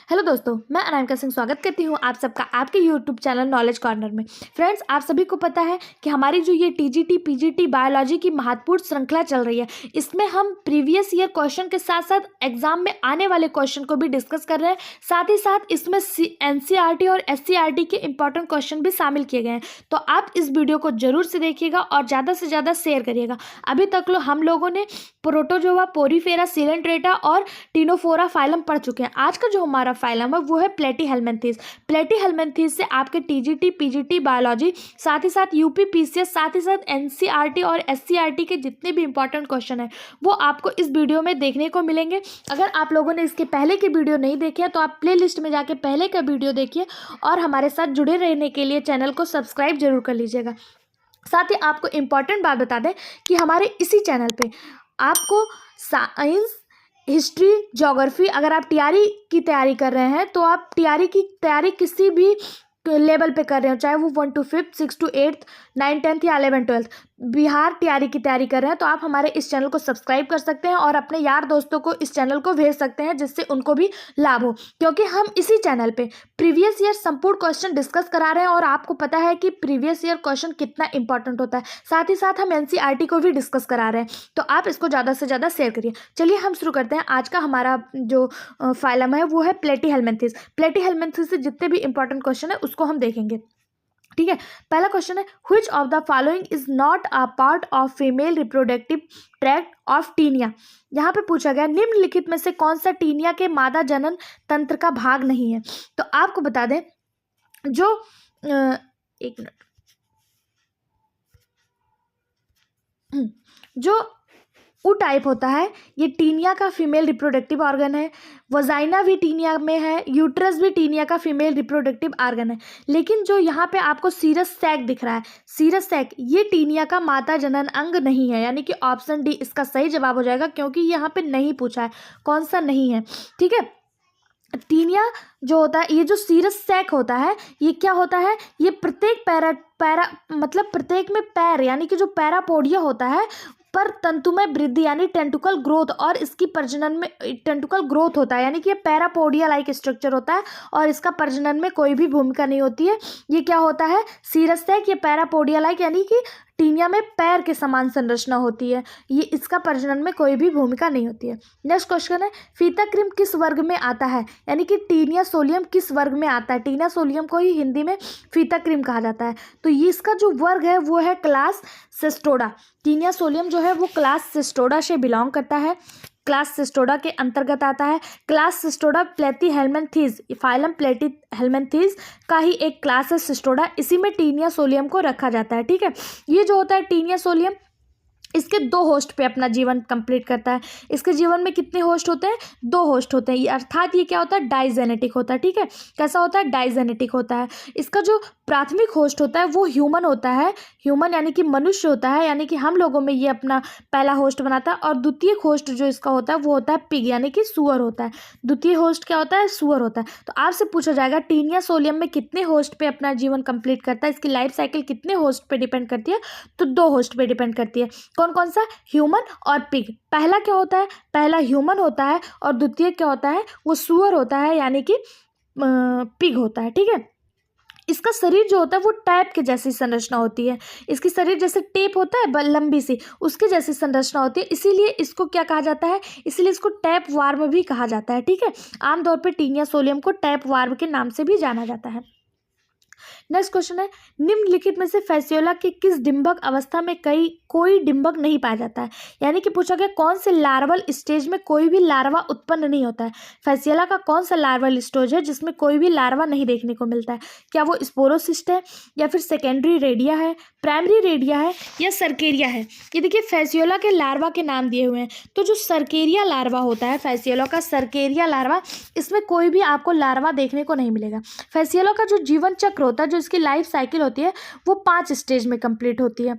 Hello दोस्तों, मैं अनामिका सिंह स्वागत करती हूँ आप सबका आपके यूट्यूब चैनल नॉलेज कॉर्नर में। फ्रेंड्स, आप सभी को पता है कि हमारी जो ये टीजीटी पीजीटी बायोलॉजी की महत्वपूर्ण श्रृंखला चल रही है, इसमें हम प्रीवियस ईयर क्वेश्चन के साथ साथ एग्जाम में आने वाले क्वेश्चन को भी डिस्कस कर रहे हैं। साथ ही साथ इसमें एनसीईआरटी और एससीईआरटी के इंपॉर्टेंट क्वेश्चन भी शामिल किए गए हैं। तो आप इस वीडियो को जरूर से देखिएगा और ज़्यादा से ज़्यादा शेयर करिएगा। अभी तक हम लोगों ने प्रोटोजोआ, पोरीफेरा, सिलेंट्रेटा और टिनोफोरा फाइलम पढ़ चुके हैं। आज का जो हमारा फाइलम है वो है प्लेटीहेल्मिन्थेस। प्लेटीहेल्मिन्थेस से आपके टीजीटी पीजीटी बायोलॉजी, साथ ही साथ यूपी पीसीएस, साथ ही साथ एनसीईआरटी और एससीईआरटी के जितने भी इंपॉर्टेंट क्वेश्चन है वो आपको इस वीडियो में देखने को मिलेंगे। अगर आप लोगों ने इसके पहले के वीडियो नहीं देखे हैं तो आप प्ले लिस्ट में जाके पहले का वीडियो देखिए और हमारे साथ जुड़े रहने के लिए चैनल को सब्सक्राइब जरूर कर लीजिएगा। साथ ही आपको इम्पॉर्टेंट बात बता दें कि हमारे इसी चैनल पे आपको साइंस, हिस्ट्री, ज्योग्राफी, अगर आप टीआरई की तैयारी कर रहे हैं तो आप टीआरई की तैयारी किसी भी लेवल पे कर रहे हो, चाहे वो 1 to 5, 6 to 8, 9, 10 या 11, 12 बिहार टीआरई की तैयारी कर रहे हैं तो आप हमारे इस चैनल को सब्सक्राइब कर सकते हैं और अपने यार दोस्तों को इस चैनल को भेज सकते हैं जिससे उनको भी लाभ हो, क्योंकि हम इसी चैनल पे प्रीवियस ईयर संपूर्ण क्वेश्चन डिस्कस करा रहे हैं और आपको पता है कि प्रीवियस ईयर क्वेश्चन कितना इंपॉर्टेंट होता है। साथ ही साथ हम एनसीईआरटी को भी डिस्कस करा रहे हैं, तो आप इसको ज़्यादा से ज़्यादा शेयर करिए। चलिए हम शुरू करते हैं। आज का हमारा जो फाइलम है वो है प्लेटीहेल्मिन्थेस। प्लेटीहेल्मिन्थेस से जितने भी इंपॉर्टेंट क्वेश्चन है उसको हम देखेंगे। ठीक है, पहला क्वेश्चन है, which of the following is not a part of female reproductive tract of Taenia. यहाँ पे पूछा गया निम्नलिखित में से कौन सा टीनिया के मादा जनन तंत्र का भाग नहीं है। तो आपको बता दें जो एक मिनट, जो ऊ टाइप होता है ये टीनिया का फीमेल रिप्रोडक्टिव ऑर्गन है। वजाइना भी टीनिया में है, यूट्रस भी टीनिया का फीमेल रिप्रोडक्टिव ऑर्गन है। लेकिन जो यहाँ पे आपको सीरस सैक दिख रहा है, सीरस सैक ये टीनिया का माता जनन अंग नहीं है, यानी कि ऑप्शन डी इसका सही जवाब हो जाएगा, क्योंकि यहाँ पे नहीं पूछा है कौन सा नहीं है। ठीक है, टीनिया जो होता है, ये जो सीरस सैक होता है ये क्या होता है, ये प्रत्येक पैरा मतलब प्रत्येक में पैर यानी कि जो पैरापोडिया होता है पर तंतुमय वृद्धि यानी टेंटुकल ग्रोथ, और इसकी प्रजनन में टेंटुकल ग्रोथ होता है, यानी कि ये पैरापोडिया लाइक स्ट्रक्चर होता है और इसका प्रजनन में कोई भी भूमिका नहीं होती है। ये क्या होता है, सीरस सैक, ये पैरापोडिया लाइक यानी कि टीनिया में पैर के समान संरचना होती है, ये इसका प्रजनन में कोई भी भूमिका नहीं होती है। नेक्स्ट क्वेश्चन है, फीताक्रिम किस वर्ग में आता है, यानी कि टीनिया सोलियम किस वर्ग में आता है। टीनिया सोलियम को ही हिंदी में फीताक्रिम कहा जाता है, तो ये इसका जो वर्ग है वो है क्लास सिस्टोडा। टीनिया सोलियम जो है वो क्लास सिस्टोडा से बिलोंग करता है, क्लास सिस्टोडा के अंतर्गत आता है। Class Cestoda Platyhelminthes, phylum Platyhelminthes का ही एक क्लास है सिस्टोडा, इसी में टीनिया सोलियम को रखा जाता है। ठीक है, ये जो होता है टीनिया सोलियम इसके 2 होस्ट पे अपना जीवन कंप्लीट करता है। इसके जीवन में कितने होस्ट होते हैं, 2 होस्ट होते हैं, अर्थात ये क्या होता है, डाइजेनेटिक होता है। ठीक है, कैसा होता है, डाइजेनेटिक होता है। इसका जो प्राथमिक होस्ट होता है वो ह्यूमन होता है, ह्यूमन यानी कि मनुष्य होता है, यानी कि हम लोगों में ये अपना पहला होस्ट बनाता है। और द्वितीय होस्ट जो इसका होता है वो होता है पिग, यानी कि सुअर होता है। द्वितीय होस्ट क्या होता है, सुअर होता है। तो आपसे पूछा जाएगा टीनिया सोलियम में कितने होस्ट पे अपना जीवन कंप्लीट करता है, इसकी लाइफ साइकिल कितने होस्ट पे डिपेंड करती है, तो 2 होस्ट पे डिपेंड करती है। कौन कौन सा, ह्यूमन और पिग। पहला क्या होता है, पहला ह्यूमन होता है और द्वितीय क्या होता है, वो सुअर होता है, यानी कि पिग होता है। ठीक है, इसका शरीर जो होता है वो टैप के जैसी संरचना होती है, इसकी शरीर जैसे टेप होता है लंबी सी, उसके जैसी संरचना होती है, इसीलिए इसको क्या कहा जाता है, इसीलिए इसको टैप वार्म भी कहा जाता है। ठीक है, आमतौर पर टीनिया सोलियम को टैप वार्म के नाम से भी जाना जाता है। नेक्स्ट क्वेश्चन है, निम्नलिखित में से फैसियोला के किस डिंबक अवस्था में कोई डिंबक नहीं पाया जाता है, यानी कि पूछा गया कौन से लार्वल स्टेज में कोई भी लार्वा उत्पन्न नहीं होता है। फैसियोला का कौन सा लार्वल स्टेज है जिसमें कोई भी लार्वा नहीं देखने को मिलता है, क्या वो स्पोरोसिस्ट है या फिर सेकेंडरी रेडिया है, प्राइमरी रेडिया है या सर्केरिया है। ये देखिए फैसियोला के लार्वा के नाम दिए हुए हैं, तो जो सर्केरिया लार्वा होता है, फैसियोला का सर्केरिया लार्वा, इसमें कोई भी आपको लार्वा देखने को नहीं मिलेगा। फैसियोला का जो जीवन चक्र होता है, जो इसकी लाइफ साइकिल होती है वो 5 स्टेज में कंप्लीट होती है।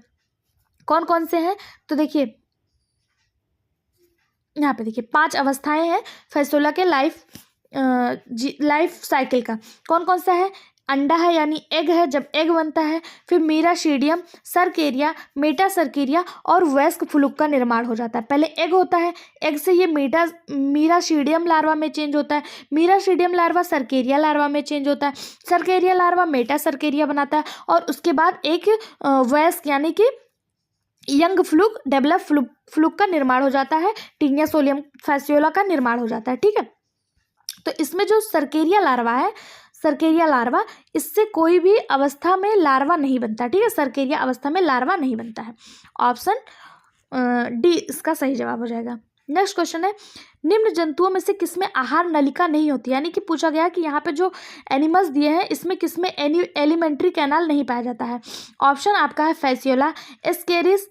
कौन कौन से हैं, तो देखिए यहाँ पे देखिए 5 अवस्थाएं हैं फैसियोला के लाइफ साइकिल का। कौन कौन सा है, अंडा है यानी एग है, जब एग बनता है फिर मीराशीडियम, सर्केरिया, मेटासर्केरिया और वयस्क फ्लूक का निर्माण हो जाता है। पहले एग होता है, एग से ये मीराशीडियम लार्वा में चेंज होता है, मीराशीडियम लार्वा सर्केरिया लार्वा में चेंज होता है, सर्केरिया लार्वा मेटासर्केरिया बनाता है और उसके बाद एक वयस्क यानी कि यंग फ्लूक, डेवलप फ्लूक का निर्माण हो जाता है, टीनिया सोलियम फैसियोला का निर्माण हो जाता है। ठीक है, तो इसमें जो सर्केरिया लार्वा है, सर्केरिया लार्वा, इससे कोई भी अवस्था में लार्वा नहीं बनता। ठीक है, सर्केरिया अवस्था में लार्वा नहीं बनता है। ऑप्शन डी इसका सही जवाब हो जाएगा। नेक्स्ट क्वेश्चन है, निम्न जंतुओं में से किसमें आहार नलिका नहीं होती, यानी कि पूछा गया कि यहाँ पे जो एनिमल्स दिए हैं इसमें किसमें एलिमेंट्री कैनाल नहीं पाया जाता है। ऑप्शन आपका है फैसियोला, एस्केरिस,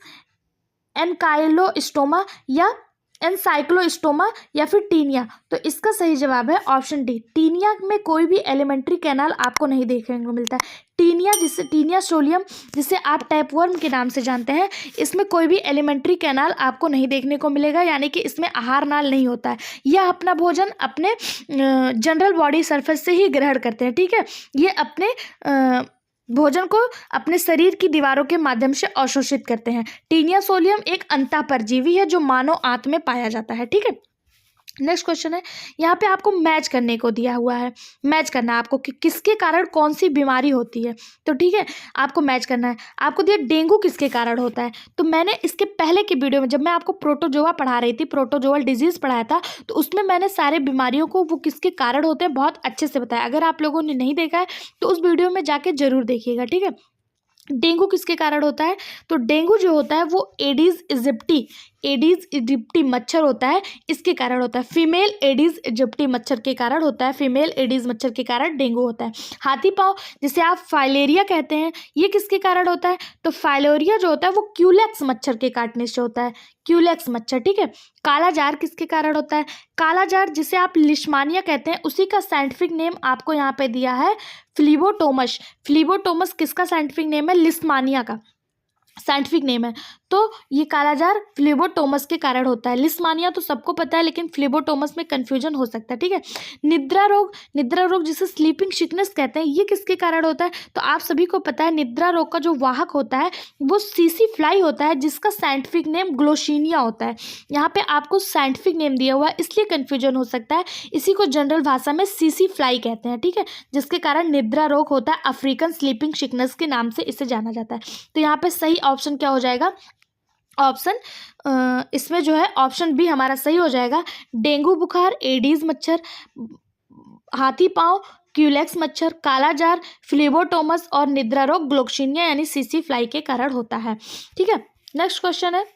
एनकाइलोस्टोमा या एनसाइक्लोस्टोमा या फिर टीनिया। तो इसका सही जवाब है ऑप्शन डी, टीनिया में कोई भी एलिमेंट्री कैनाल आपको नहीं देखने को मिलता है। टीनिया, जिसे टीनिया सोलियम जिसे आप टैपवर्म के नाम से जानते हैं, इसमें कोई भी एलिमेंट्री कैनाल आपको नहीं देखने को मिलेगा, यानी कि इसमें आहार नाल नहीं होता है। यह अपना भोजन अपने जनरल बॉडी सरफेस से ही ग्रहण करते हैं। ठीक है, ये अपने भोजन को अपने शरीर की दीवारों के माध्यम से अवशोषित करते हैं। टीनिया सोलियम एक अंतःपरजीवी है जो मानव आंत में पाया जाता है। ठीक है, नेक्स्ट क्वेश्चन है, यहाँ पे आपको मैच करने को दिया हुआ है, मैच करना है आपको कि किसके कारण कौन सी बीमारी होती है। तो ठीक है, आपको मैच करना है। आपको दिया डेंगू किसके कारण होता है, तो मैंने इसके पहले की वीडियो में जब मैं आपको प्रोटोजोआ पढ़ा रही थी, प्रोटोजोअल डिजीज़ पढ़ाया था, तो उसमें मैंने सारे बीमारियों को वो किसके कारण होते हैं बहुत अच्छे से बताया। अगर आप लोगों ने नहीं देखा है तो उस वीडियो में जाके ज़रूर देखिएगा। ठीक है, डेंगू किसके कारण होता है, तो डेंगू जो होता है वो एडिस इजिप्टी मच्छर होता है, इसके कारण होता है। फीमेल एडिस इजिप्टी मच्छर के कारण होता है, फीमेल एडिस मच्छर के कारण डेंगू होता है। हाथी पाँव जिसे आप फाइलेरिया कहते हैं, ये किसके कारण होता है, तो फाइलेरिया जो होता है वो क्यूलेक्स मच्छर के काटने से होता है, क्यूलेक्स मच्छर। ठीक है, काला जार किसके कारण होता है, काला जार जिसे आप लिश्मानिया कहते हैं, उसी का साइंटिफिक नेम आपको यहाँ पे दिया है फ्लीबोटोमस। फ्लीबोटोमस किसका साइंटिफिक नेम है, लिस्मानिया का साइंटिफिक नेम है। तो ये कालाजार फ्लेबोटोमस के कारण होता है। लिस्मानिया तो सबको पता है, लेकिन फ्लेबोटोमस में कंफ्यूजन हो सकता है। ठीक है, निद्रा रोग जिसे स्लीपिंग सिकनेस कहते हैं, ये किसके कारण होता है, तो आप सभी को पता है निद्रा रोग का जो वाहक होता है वो सीसी फ्लाई होता है, जिसका साइंटिफिक नेम ग्लोशीनिया होता है। यहाँ पे आपको साइंटिफिक नेम दिया हुआ है इसलिए कन्फ्यूजन हो सकता है, इसी को जनरल भाषा में सीसी फ्लाई कहते हैं। ठीक है, जिसके कारण निद्रा रोग होता है, अफ्रीकन स्लीपिंग सिकनेस के नाम से इसे जाना जाता है। तो यहाँ पे सही ऑप्शन क्या हो जाएगा, ऑप्शन इसमें जो है ऑप्शन बी हमारा सही हो जाएगा। डेंगू बुखार, एडीज मच्छर, हाथी पाँव, क्यूलेक्स मच्छर, काला जार, फ्लेबोटोमस और निद्रा रोग ग्लोक्सिनिया यानी सीसी फ्लाई के कारण होता है। ठीक है, नेक्स्ट क्वेश्चन है,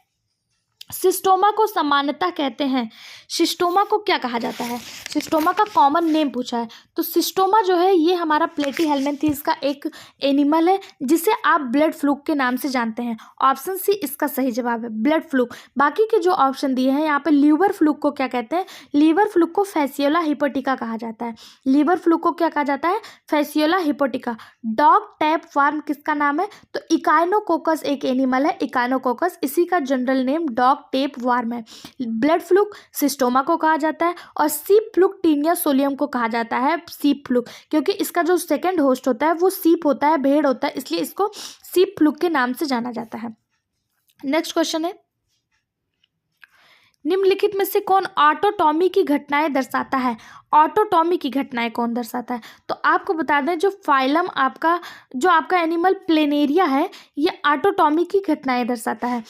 सिस्टोमा को सामान्यतः कहते हैं, सिस्टोमा को क्या कहा जाता है, सिस्टोमा का कॉमन नेम पूछा है। तो सिस्टोमा जो है ये हमारा प्लेटीहेल्मिन्थेस का एक एनिमल है जिसे आप ब्लड फ्लूक के नाम से जानते हैं। ऑप्शन सी इसका सही जवाब है, ब्लड फ्लूक। बाकी के जो ऑप्शन दिए हैं यहाँ पे, लीवर फ्लूक को क्या कहते हैं, लीवर फ्लूक को फैसियोला हिपोटिका कहा जाता है। लीवर फ्लूक को क्या कहा जाता है, फैसियोला हिपोटिका। डॉग टैप वार्म किसका नाम है, तो इकाइनोकोकस एक एनिमल है, इकाइनोकोकस, इसी का general name dog tape warm है। ब्लड फ्लूक सिस्टोमा को कहा जाता है और सीप फ्लूक टीनिया सोलियम को कहा जाता है सीप फ्लूक, क्योंकि इसका जो सेकंड होस्ट होता है वो सीप होता है, भेड़ होता है, इसलिए इसको सीप फ्लूक के नाम से जाना जाता है। नेक्स्ट क्वेश्चन है, निम्नलिखित में से कौन ऑटोटॉमी की घटनाएं दर्शाता है, ऑटोटॉमी की घटनाएं कौन दर्शाता है, तो आपको बता दें जो फाइलम आपका जो आपका एनिमल प्लेनेरिया है ये ऑटोटॉमी की घटनाएं दर्शाता है।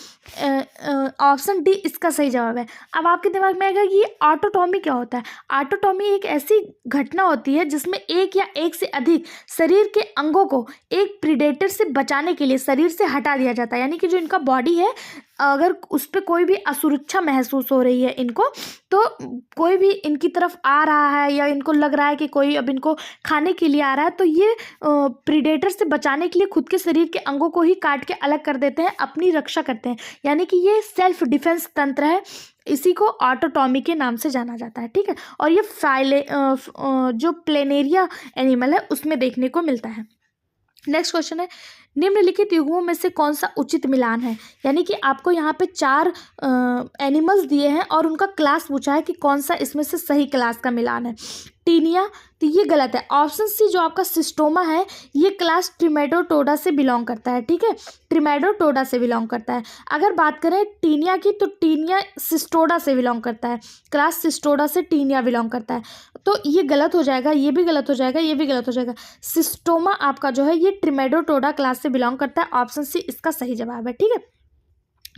ऑप्शन डी इसका सही जवाब है। अब आपके दिमाग में आएगा कि ये ऑटोटॉमी क्या होता है। ऑटोटॉमी एक ऐसी घटना होती है जिसमें एक या एक से अधिक शरीर के अंगों को एक प्रीडेटर से बचाने के लिए शरीर से हटा दिया जाता है, यानी कि जो इनका बॉडी है अगर उस पर कोई भी असुरक्षा महसूस हो रही है इनको, तो कोई भी इनकी तरफ आ रहा है या इनको लग रहा है कि कोई अब इनको खाने के लिए आ रहा है, तो ये प्रीडेटर से बचाने के लिए खुद के शरीर के अंगों को ही काट के अलग कर देते हैं, अपनी रक्षा करते हैं, यानी कि ये सेल्फ डिफेंस तंत्र है, इसी को ऑटोटॉमी के नाम से जाना जाता है। ठीक है, और ये जो प्लेनेरिया एनिमल है उसमें देखने को मिलता है। नेक्स्ट क्वेश्चन है, निम्नलिखित युग्मों में से कौन सा उचित मिलान है, यानी कि आपको यहाँ पे 4 एनिमल्स दिए हैं और उनका क्लास पूछा है कि कौन सा इसमें से सही क्लास का मिलान है। टीनिया, तो ये गलत है। ऑप्शन सी जो आपका सिस्टोमा है ये क्लास ट्रिमेटोडोटा से बिलोंग करता है, ठीक है, ट्रिमेटोडोटा से बिलोंग करता है। अगर बात करें टीनिया की तो टीनिया सिस्टोडा से बिलोंग करता है, क्लास सिस्टोडा से टीनिया बिलोंग करता है। तो ये गलत हो जाएगा, ये भी गलत हो जाएगा, ये भी गलत हो जाएगा। सिस्टोमा आपका जो है ये ट्रिमेटोडोटा क्लास से बिलोंग करता है। ऑप्शन सी इसका सही जवाब है, ठीक है।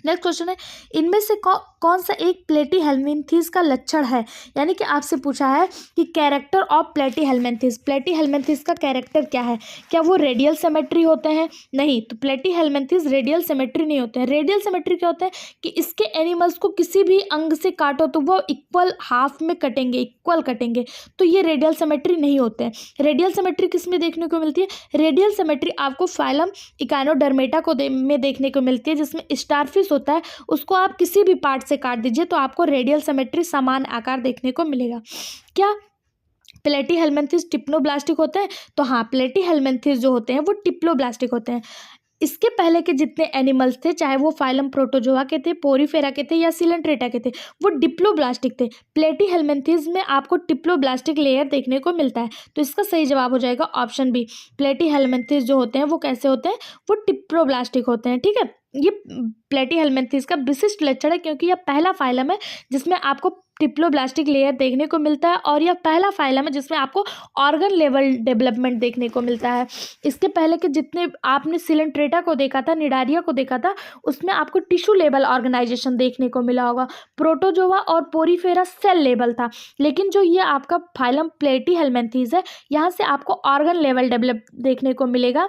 नेक्स्ट क्वेश्चन है, इनमें से कौन सा एक प्लेटीहेल्मिन्थेस का लक्षण है, यानी कि आपसे पूछा है कि कैरेक्टर ऑफ प्लेटीहेल्मिन्थेस। प्लेटीहेल्मिन्थेस का कैरेक्टर क्या है, क्या वो रेडियल सिमेट्री होते हैं? नहीं, तो प्लेटीहेल्मिन्थेस रेडियल सिमेट्री नहीं होते हैं। रेडियल सिमेट्री क्या होता है कि इसके एनिमल्स को किसी भी अंग से काटो तो वो इक्वल हाफ में कटेंगे, इक्वल कटेंगे, तो ये रेडियल सिमेट्री नहीं होते हैं। रेडियल सिमेट्री किस में देखने को मिलती है? रेडियल सिमेट्री आपको फाइलम इकाइनोडर्मेटा में देखने को मिलती है, जिसमें स्टारफिश होता है, उसको आप किसी भी पार्ट से काट दीजिए तो आपको रेडियल सिमेट्री समान आकार देखने को मिलेगा। क्या प्लेटीहेल्मिन्थेस टिप्लोब्लास्टिक होते हैं? तो हाँ, प्लेटीहेल्मिन्थेस जो होते हैं वो टिप्लोब्लास्टिक होते हैं। इसके पहले के जितने एनिमल्स थे, चाहे वो फाइलम प्रोटोजोआ के थे, पोरीफेरा के थे या सिलेंट्रेटा के थे, वो डिप्लोब्लास्टिक थे। प्लेटीहेल्मिन्थेस में आपको टिप्लोब्लास्टिक लेयर देखने को मिलता है, तो इसका सही जवाब हो जाएगा ऑप्शन बी। प्लेटीहेल्मिन्थेस जो होते हैं वो कैसे होते हैं? वो टिप्लोब्लास्टिक होते हैं, ठीक है। ये प्लेटीहेल्मिन्थेस का विशिष्ट लक्षण है क्योंकि यह पहला फाइलम है जिसमें आपको टिप्लोब्लास्टिक लेयर देखने को मिलता है और यह पहला फाइलम है जिसमें आपको ऑर्गन लेवल डेवलपमेंट देखने को मिलता है। इसके पहले के जितने आपने सिलेंट्रेटा को देखा था, निडारिया को देखा था, उसमें आपको टिश्यू लेवल ऑर्गेनाइजेशन देखने को मिला होगा। प्रोटोजोआ और पोरीफेरा सेल लेवल था, लेकिन जो ये आपका फाइलम प्लेटीहेल्मिन्थेस है यहाँ से आपको ऑर्गन लेवल डेवलप देखने को मिलेगा।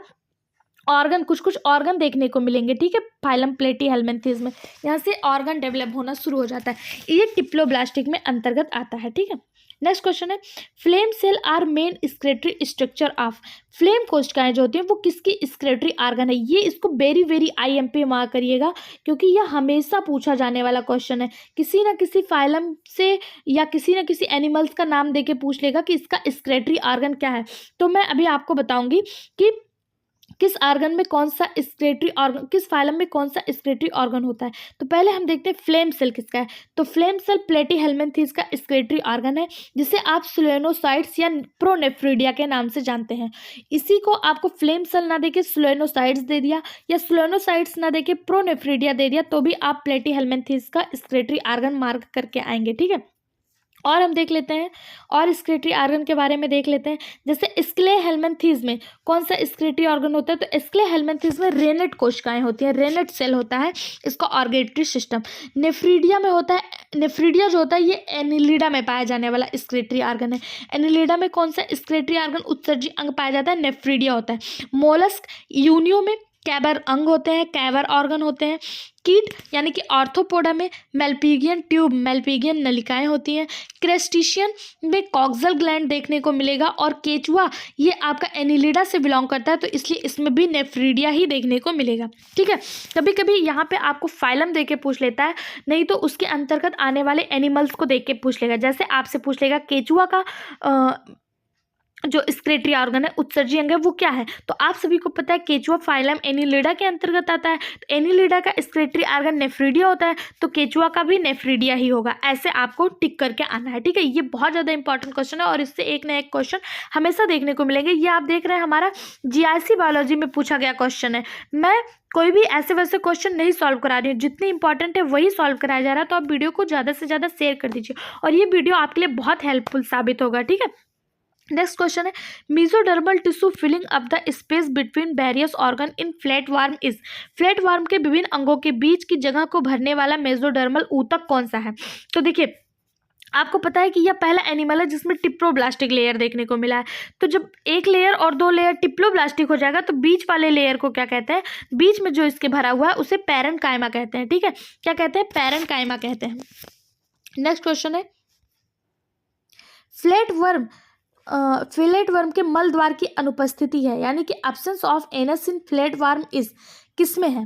ऑर्गन, कुछ ऑर्गन देखने को मिलेंगे, ठीक है। फाइलम प्लेटीहेल्मिन्थेस में यहाँ से ऑर्गन डेवलप होना शुरू हो जाता है, ये टिप्लोब्लास्टिक में अंतर्गत आता है, ठीक है। नेक्स्ट क्वेश्चन है, flame cell are main excretory structure of. Flame कोशिकाएं जो होती हैं वो किसकी स्क्रेटरी ऑर्गन है? ये इसको वेरी IMP मार्क करिएगा क्योंकि यह हमेशा पूछा जाने वाला क्वेश्चन है। किसी ना किसी फाइलम से या किसी ना किसी एनिमल्स का नाम देके पूछ लेगा कि इसका स्क्रेटरी ऑर्गन क्या है। तो मैं अभी आपको बताऊंगी कि किस ऑर्गन में कौन सा स्क्रेटरी ऑर्गन, किस फाइलम में कौन सा स्क्रेटरी ऑर्गन होता है। तो पहले हम देखते हैं फ्लेम सेल किसका है। तो फ्लेम सेल प्लेटीहेल्मिन्थेस का स्क्रेटरी ऑर्गन है, जिसे आप सोलेनोसाइट्स या प्रोनेफ्रिडिया के नाम से जानते हैं। इसी को आपको फ्लेम सेल ना देके सोलेनोसाइट्स दे दिया या सोलेनोसाइट्स ना देके प्रोनेफ्रिडिया दे दिया तो भी आप प्लेटीहेल्मिन्थेस का स्क्रेटरी ऑर्गन मार्क करके आएंगे, ठीक है। और हम देख लेते हैं और स्क्रेटरी ऑर्गन के बारे में देख लेते हैं। जैसे स्क्लेहेल्मिन्थेस में कौन सा स्क्रेटरी ऑर्गन होता है? तो स्क्लेहेल्मिन्थेस में रेनेट कोशिकाएं होती हैं, रेनेट सेल होता है इसका ऑर्गेटरी सिस्टम। नेफ्रीडिया में होता है, नेफ्रीडिया जो होता है ये एनिलिडा में पाया जाने वाला स्क्रेटरी ऑर्गन है। एनिलिडा में कौन सा स्क्रेटरी ऑर्गन उत्सर्जी अंग पाया जाता है? नेफ्रीडिया होता है। मोलस्क यूनियो में कैबर अंग होते हैं, कैबर ऑर्गन होते हैं। कीट यानी कि ऑर्थोपोडा में मेल्पिगियन ट्यूब, मेल्पिगियन नलिकाएं होती हैं। क्रेस्टिशियन में कॉक्सल ग्लैंड देखने को मिलेगा और केचुआ ये आपका एनिलिडा से बिलोंग करता है तो इसलिए इसमें भी नेफ्रीडिया ही देखने को मिलेगा, ठीक है। कभी कभी यहाँ पे आपको फाइलम दे के पूछ लेता है, नहीं तो उसके अंतर्गत आने वाले एनिमल्स को देख के पूछ लेगा। जैसे आपसे पूछ लेगा केचुआ का जो स्क्रेटरी ऑर्गन है, उत्सर्जी अंग है, वो क्या है? तो आप सभी को पता है केचुआ फाइलम एनिलिडा के अंतर्गत आता है, तो एनिलिडा का स्क्रेटरी ऑर्गन नेफ्रीडिया होता है तो केचुआ का भी नेफ्रीडिया ही होगा। ऐसे आपको टिक करके आना है, ठीक है। ये बहुत ज़्यादा इंपॉर्टेंट क्वेश्चन है और इससे एक ना एक क्वेश्चन हमेशा देखने को मिलेंगे। ये आप देख रहे हैं हमारा GIC बायोलॉजी में पूछा गया क्वेश्चन है। मैं कोई भी ऐसे वैसे क्वेश्चन नहीं सॉल्व करा रही हूँ, जितने इंपॉर्टेंट है वही सॉल्व कराया जा रहा है। तो आप वीडियो को ज़्यादा से ज़्यादा शेयर कर दीजिए और ये वीडियो आपके लिए बहुत हेल्पफुल साबित होगा, ठीक है। नेक्स्ट क्वेश्चन है, mesodermal tissue filling up the space between various organ in flatworm is. Flatworm के विभिन्न अंगों के बीच की जगह को भरने वाला मेसोडर्मल ऊतक कौन सा है? तो देखिए आपको पता है कि यह पहला एनिमल है जिसमें टिप्लोब्लास्टिक लेयर देखने को मिला है। तो जब एक लेयर और दो लेयर टिप्लोब्लास्टिक हो जाएगा तो बीच वाले लेयर को क्या कहते हैं? बीच में जो इसके भरा हुआ है उसे पैरेन्काइमा कहते हैं, ठीक है। क्या कहते हैं? पैरेन्काइमा कहते हैं। नेक्स्ट क्वेश्चन है, फ्लैटवर्म के मल द्वार की अनुपस्थिति है, यानी कि absence of anus in flatworm is किस में है?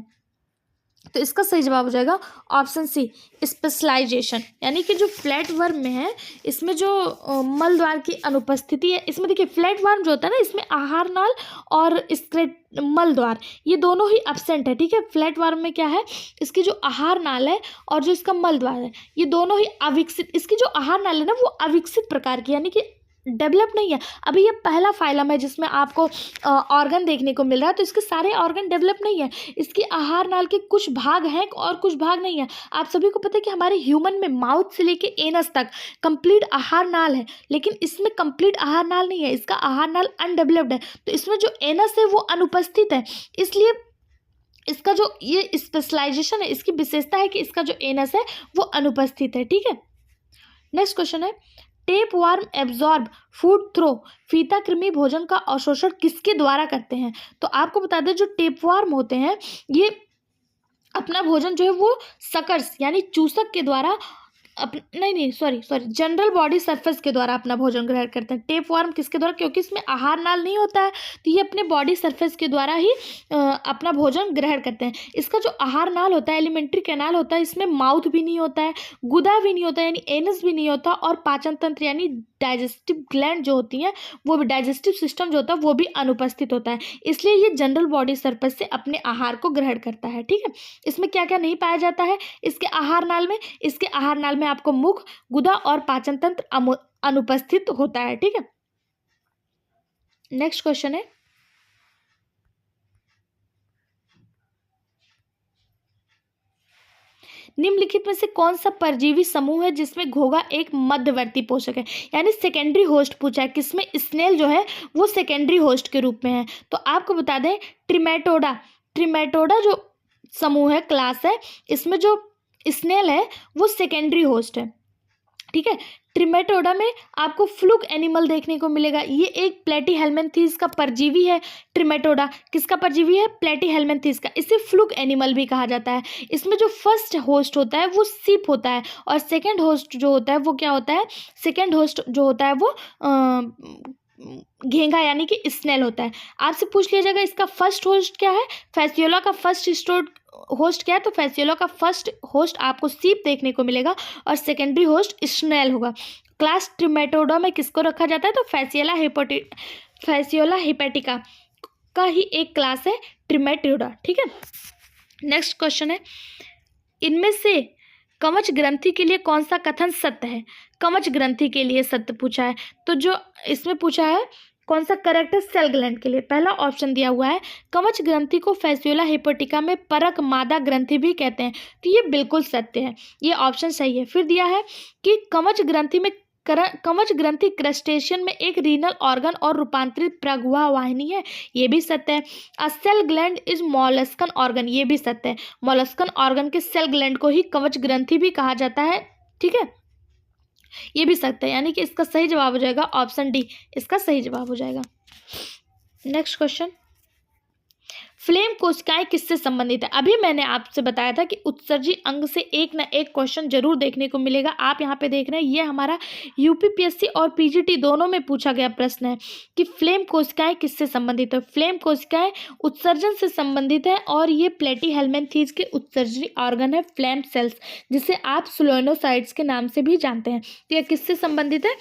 तो इसका सही जवाब हो जाएगा ऑप्शन सी, स्पेशलाइजेशन। यानी कि जो फ्लैट वर्म में है इसमें जो मल द्वार की अनुपस्थिति है, इसमें देखिए फ्लैट वर्म जो होता है ना इसमें आहार नाल और स्क्रेट मल द्वार ये दोनों ही एब्सेंट है। ठीक है, फ्लैट वर्म में क्या है, इसकी जो आहार नाल है और जो इसका मल द्वार है ये दोनों ही अविकसित, इसकी जो आहार नाल है ना वो अविकसित प्रकार की, यानी कि डेवलप नहीं है। अभी ये पहला फाइलम है जिसमें आपको ऑर्गन देखने को मिल रहा है, तो इसके सारे ऑर्गन डेवलप नहीं है। इसकी आहार नाल के कुछ भाग हैं और कुछ भाग नहीं है। आप सभी को पता है कि हमारे ह्यूमन में माउथ से लेके एनस तक कंप्लीट आहार नाल है, लेकिन इसमें कंप्लीट आहार नाल नहीं है, इसका आहार नाल अनडेवलप्ड है। तो इसमें जो एनस है वो अनुपस्थित है, इसलिए इसका जो ये स्पेशलाइजेशन है, इसकी विशेषता है कि इसका जो एनस है वो अनुपस्थित है। ठीक है, नेक्स्ट क्वेश्चन है, tapeworm absorb food through, फीता कृमि भोजन का अवशोषण किसके द्वारा करते हैं? तो आपको बता दें जो टेप वार्म होते हैं ये अपना भोजन जो है वो सकर्स यानी चूसक के द्वारा नहीं सॉरी जनरल बॉडी सरफेस के द्वारा अपना भोजन ग्रहण करते हैं। टेप वार्म किसके द्वारा, क्योंकि इसमें आहार नाल नहीं होता है तो ये अपने बॉडी सरफेस के द्वारा ही अपना भोजन ग्रहण करते हैं। इसका जो आहार नाल होता है एलिमेंट्री कैनाल होता है, इसमें माउथ भी नहीं होता है, गुदा भी नहीं होता है यानी एनस भी नहीं होता, और पाचन तंत्र यानी डाइजेस्टिव ग्लैंड जो होती हैं वो भी, डाइजेस्टिव सिस्टम जो होता है वो भी अनुपस्थित होता है, इसलिए ये जनरल बॉडी सरफेस से अपने आहार को ग्रहण करता है। ठीक है, इसमें क्या क्या नहीं पाया जाता है इसके आहार नाल में, इसके आहार नाल में आपको मुख, गुदा और पाचन तंत्र अनुपस्थित होता है। ठीक है, नेक्स्ट क्वेश्चन है, निम्नलिखित में से कौन सा परजीवी समूह है जिसमें घोंघा एक मध्यवर्ती पोषक है, यानी सेकेंडरी होस्ट पूछा है, किसमें स्नेल जो है वो सेकेंडरी होस्ट के रूप में है। तो आपको बता दें ट्रिमेटोडा, ट्रिमेटोडा जो समूह है, क्लास है, इसमें जो स्नेल है वो सेकेंडरी होस्ट है। ठीक है, ट्रिमेटोडा में आपको फ्लूक एनिमल देखने को मिलेगा, ये एक प्लेटीहेल्मिन्थीज का परजीवी है। ट्रिमेटोडा किसका परजीवी है, प्लेटीहेल्मिन्थीज का, इसे फ्लूक एनिमल भी कहा जाता है। इसमें जो फर्स्ट होस्ट होता है वो सीप होता है और सेकंड होस्ट जो होता है वो क्या होता है, सेकंड होस्ट जो होता है वो घेंघा यानी कि स्नेल होता है। आपसे पूछ लिया जाएगा इसका फर्स्ट होस्ट क्या है, फैसियोला का फर्स्ट होस्ट क्या है, तो फैसियोला का फर्स्ट होस्ट आपको सीप देखने को मिलेगा और सेकेंडरी होस्ट स्नेल होगा। क्लास ट्रिमेटोडा में किसको रखा जाता है, तो फैसियोला हिपेटिका का ही एक क्लास है ट्रिमेटोडा। ठीक है, नेक्स्ट क्वेश्चन है, इनमें से कवच ग्रंथि के लिए कौन सा कथन सत्य है? कवच ग्रंथि के लिए सत्य पूछा है, तो जो इसमें पूछा है कौन सा करेक्ट है, सेल ग्लैंड के लिए पहला ऑप्शन दिया हुआ है, कवच ग्रंथि को फैसियोला हिपेटिका में परक मादा ग्रंथि भी कहते हैं, तो ये बिल्कुल सत्य है, ये ऑप्शन सही है। फिर दिया है कि कवच ग्रंथि क्रस्टेशियन में एक रीनल ऑर्गन और रूपांतरित प्रगुआ वाहिनी है, ये भी सत्य है। अ सेल ग्लैंड इज मॉलस्कन ऑर्गन, ये भी सत्य है, मॉलस्कन ऑर्गन के सेल ग्लैंड को ही कवच ग्रंथि भी कहा जाता है। ठीक है, ये भी सत्य है, यानी कि इसका सही जवाब हो जाएगा ऑप्शन डी, इसका सही जवाब हो जाएगा। नेक्स्ट क्वेश्चन, फ्लेम कोशिकाएं किससे संबंधित है? अभी मैंने आपसे बताया था कि उत्सर्जी अंग से एक ना एक क्वेश्चन जरूर देखने को मिलेगा। आप यहाँ पे देख रहे हैं ये हमारा यूपीपीएससी और पीजीटी दोनों में पूछा गया प्रश्न है कि फ्लेम कोशिकाएं किससे संबंधित है। फ्लेम कोशिकाएं उत्सर्जन से संबंधित है और ये प्लेटीहेल्मिन्थीज के उत्सर्जनी ऑर्गन है फ्लेम सेल्स, जिसे आप सोलेनोसाइट्स के नाम से भी जानते हैं। तो यह किससे संबंधित है,